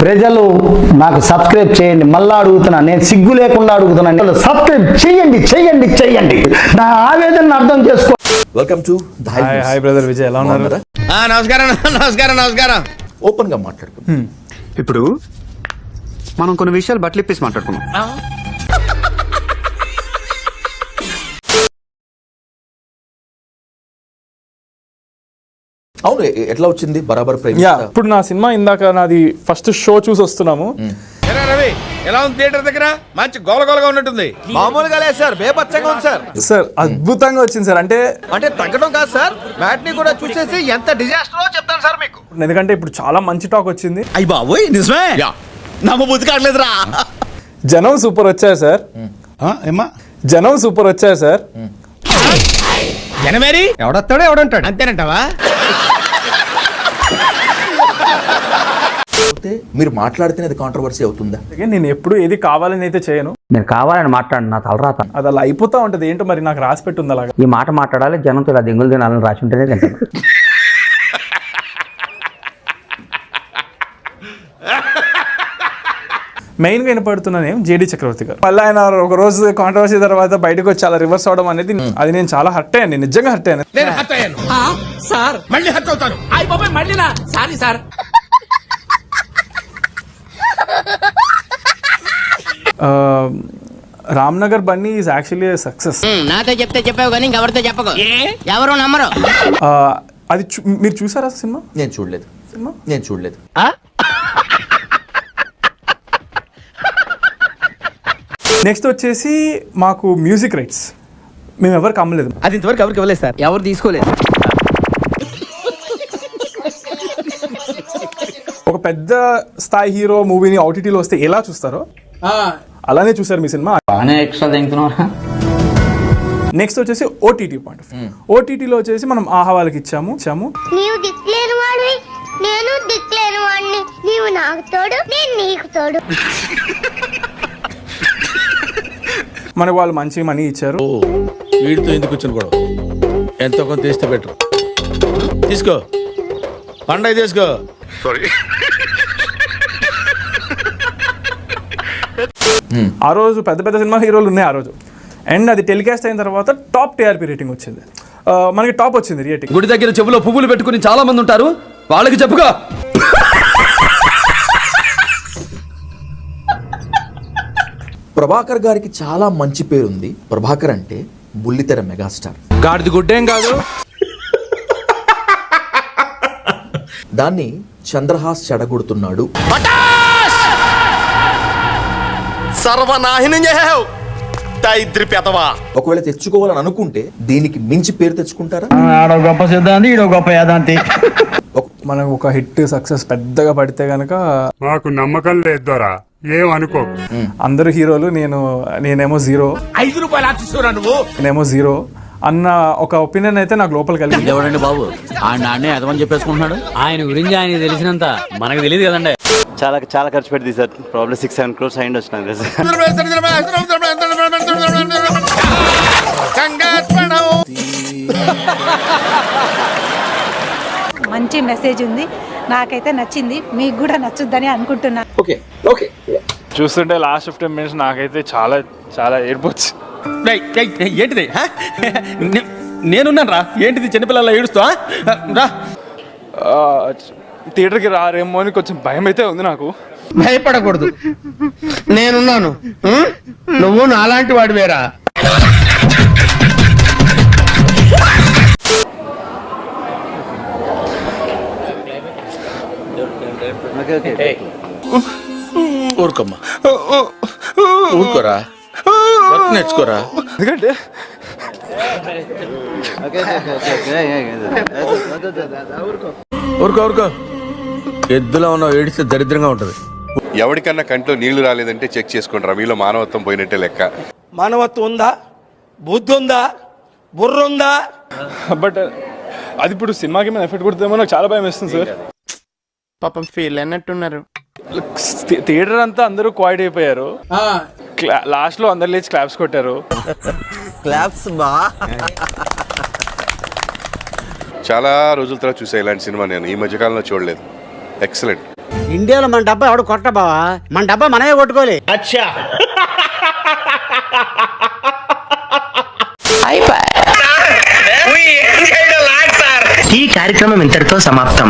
ప్రజలు నాకు సబ్స్క్రైబ్ చేయండి. మళ్ళా అడుగుతున్నా, నేను సిగ్గు లేకుండా అడుగుతున్నాను, సబ్స్క్రైబ్ చేయండి చేయండి చేయండి. నా ఆవేదన అర్థం చేసుకో. Welcome to hi brother Vijay, ఎలా ఉన్నారు? నమస్కారం నమస్కారం నమస్కారం. ఓపెన్ గా మాట్లాడుకుందాం. ఇప్పుడు మనం కొన్ని విషయాలు బట్టలిప్పేసి మాట్లాడుకున్నాం. అవును, ఎట్లా వచ్చింది బరాబర్ ప్రేమ? ఇప్పుడు నా సినిమా ఇందాక నాది ఫస్ట్ షో చూసి వస్తున్నాము. రవి ఎలా ఉంది థియేటర్ దగ్గర? మంచి గోలగోలగా ఉన్నట్టుంది. మామూలుగా లేదు సార్, బేపచ్చంగా ఉంది సార్. సార్ అద్భుతంగా వచ్చింది సార్. అంటే తగ్గడం కాదు సార్, మ్యాట్ని కూడా చూసేసి ఎంత డిజాస్టరో చెప్తాను సార్ మీకు. ఎందుకంటే ఇప్పుడు చాలా మంచి టాక్ వచ్చింది. అయ్యి బాబోయ్ నిజమే, నమ్మ బుద్ధి కావట్లేదురా. జనం సూపర్ వచ్చారు సార్. జనం సూపర్ వచ్చారు సార్. జనమేరి ఎవడొస్తాడో ఎవడంటాడు, అంతేనంటావా? మీరు మాట్లాడితేనే కాంట్రవర్సీ అవుతుందా? నేను ఎప్పుడు ఏది కావాలని అయితే చేయను. నేను కావాలని మాట్లాడు, నా తలరాత అది అలా అయిపోతా ఉంటది. ఏంటో మరి నాకు రాసి పెట్టి ఉంది అలాగా. ఈ మాట మాట్లాడాలి, జనంతో ఇలా దెంగులు తినాలని రాసి ఉంటేనే తింటాను. మెయిన్ గా వినపడుతున్నాను జేడీ చక్రవర్తి గారు. మళ్ళీ ఆయన ఒక రోజు కాంట్రవర్సీ తర్వాత బయటకు వచ్చి చాలా రివర్స్ అవడం అనేది, అది నేను చాలా హర్ట్ అయ్యాను. నిజంగా హర్ట్ అయ్యాను. నేను హర్ట్ అయ్యాను సార్, మళ్ళీ హర్ట్ అవుతాను. అయ్యి బాబోయ్ మళ్ళీనా? Sorry sir. Ramnagar Bunny is actually success. నాతో చెప్తే చెప్పావు కానీ ఇంకెవరితో చెప్పకు, ఎవరు నమ్మరు. అది మీరు చూసారా సినిమా? నేను చూడలేదు. నేను చూడలేదు. నెక్స్ట్ వచ్చేసి మాకు మ్యూజిక్ రైట్స్ మేము ఎవరికి అమ్మలేదు. అది ఇంతవరకు ఎవరికి ఇవ్వలేదు సార్, ఎవరు తీసుకోలేదు. ఒక పెద్ద స్థాయి హీరో మూవీని ఓటీటీలో వస్తే ఎలా చూస్తారో అలానే చూసారు మీ సినిమా. నెక్స్ట్ వచ్చేసి ఓటీటీ పాయింట్ ఆఫ్ వ్యూ. ఓటీటీలో వచ్చేసి మనం ఆహా వాళ్ళకి ఇచ్చాము. నీవు దిక్కులేని వాడివి, నేను దిక్కులేని వాడిని. నీవు నాకు తోడు, నేను నీకు తోడు. మనకు వాళ్ళు మంచి మనీ ఇచ్చారు. వీడితో ఎందుకు వచ్చిన గొడవ? ఎంతో కొంత తీస్తే బెటర్. తీసుకో పండగ తీసుకో. సారీ. ఆ రోజు పెద్ద పెద్ద సినిమా హీరోలు ఉన్నాయి ఆ రోజు. అండ్ అది టెలికాస్ట్ అయిన తర్వాత టాప్ టీఆర్పీ రేటింగ్ వచ్చింది. మనకి టాప్ వచ్చింది రేటింగ్. గుడి దగ్గర చెవులో పువ్వులు పెట్టుకుని చాలా మంది ఉంటారు, వాళ్ళకి చెప్పుగా. ప్రభాకర్ గారికి చాలా మంచి పేరుంది. ప్రభాకర్ అంటే బుల్లితెర మెగాస్టార్. గాడిది గుడ్డేం కాదు. దాన్ని చంద్రహాస్ చెడగొడుతున్నాడు. సర్వనాశనం చేసావు దరిద్ర పెదవా. ఒకవేళ తెచ్చుకోవాలని అనుకుంటే దీనికి మించి పేరు తెచ్చుకుంటారా? ఆడో గొప్ప సిద్ధాంతి, ఈడో గొప్ప యాదాంతి. మనకు ఒక హిట్ సక్సెస్ పెద్దగా పడితే గనక మాకు నమ్మకం లేదు దొరా, ఏమనుకో. అందరు హీరోలు, నేనేమో జీరో. 5 రూపాయలు ఆశిస్తున్నా నువ్వు, నేనేమో జీరో అన్న ఒక ఒపీనియన్ అయితే నాకు లోపల కలిగింది. ఎవరండి బాబు ఆయన అదమని చెప్పేసుకుంటున్నాడు? ఆయన గురించి ఆయన తెలిసినంత మనకు తెలియదు కదండి. చాలా చాలా ఖర్చు పెట్టి సార్, ప్రాబ్లం 6-7 crores అయింది వచ్చినాయి. మంచి మెసేజ్ ఉంది, నాకైతే నచ్చింది, మీకు కూడా నచ్చుద్దని అనుకుంటున్నా. Okay okay. చూస్తుంటే లాస్ట్ 15 minutes నాకైతే చాలా చాలా ఏడ్పొచ్చు. ఏంటిది? నేనున్నాను రా. ఏంటిది చిన్నపిల్లల ఏడుస్తా రా. థియేటర్కి రారేమో అని కొంచెం భయం అయితే ఉంది నాకు. భయపడకూడదు, నేనున్నాను. నువ్వు నాలాంటి వాడు వేరా. ఊరుకోమ్మా, ఊరుకోరా, నేర్చుకోరా. ఎందుకంటే ఊరుకో ఊరుకో. ఎద్దులో ఉన్న ఏడిస్తే దరిద్రంగా ఉంటది. ఎవరికన్నా కంట్లో నీళ్లు రాలేదంటే చెక్ చేసుకుంటారా, మీలో మానవత్వం పోయినట్టే లెక్క. మానవత్వం ఉందా, బుద్ధి ఉందా, బుర్ర ఉందా? బట్ అది ఇప్పుడు సినిమాకి ఏమైనా ఎఫెక్ట్ కొడుతుందేమో నాకు చాలా భయం వేస్తుంది సార్. పాపం ఫీల్ అన్నట్టున్నారు. థియేటర్ అంతా అందరూ క్వైట్ అయిపోయారు. లాస్ట్ లో అందరు లేచి క్లాప్స్ కొట్టారు. క్లాప్స్ బా. చాలా రోజుల తర్వాత చూసా ఇలాంటి సినిమా, నేను ఈ మధ్యకాలంలో చూడలేదు. ఎక్సలెంట్. ఇండియాలో మన డబ్బా ఎవడు కొట్ట బావా, మన డబ్బా మనమే కొట్టుకోలే. ఈ కార్యక్రమం ఇంతటితో సమాప్తం.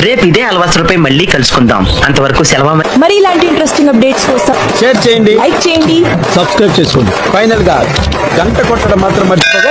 రేపు ఇదే అలవాసులపై మళ్ళీ కలుసుకుందాం. అంతవరకు సెలవు. మరి ఇలాంటి ఇంట్రెస్టింగ్ అప్డేట్స్ కోసం షేర్ చేయండి, లైక్ చేయండి. సబ్స్క్రైబ్ చేసుకోండి. ఫైనల్ గా గంట కొట్టడం మాత్రం మర్చిపోగా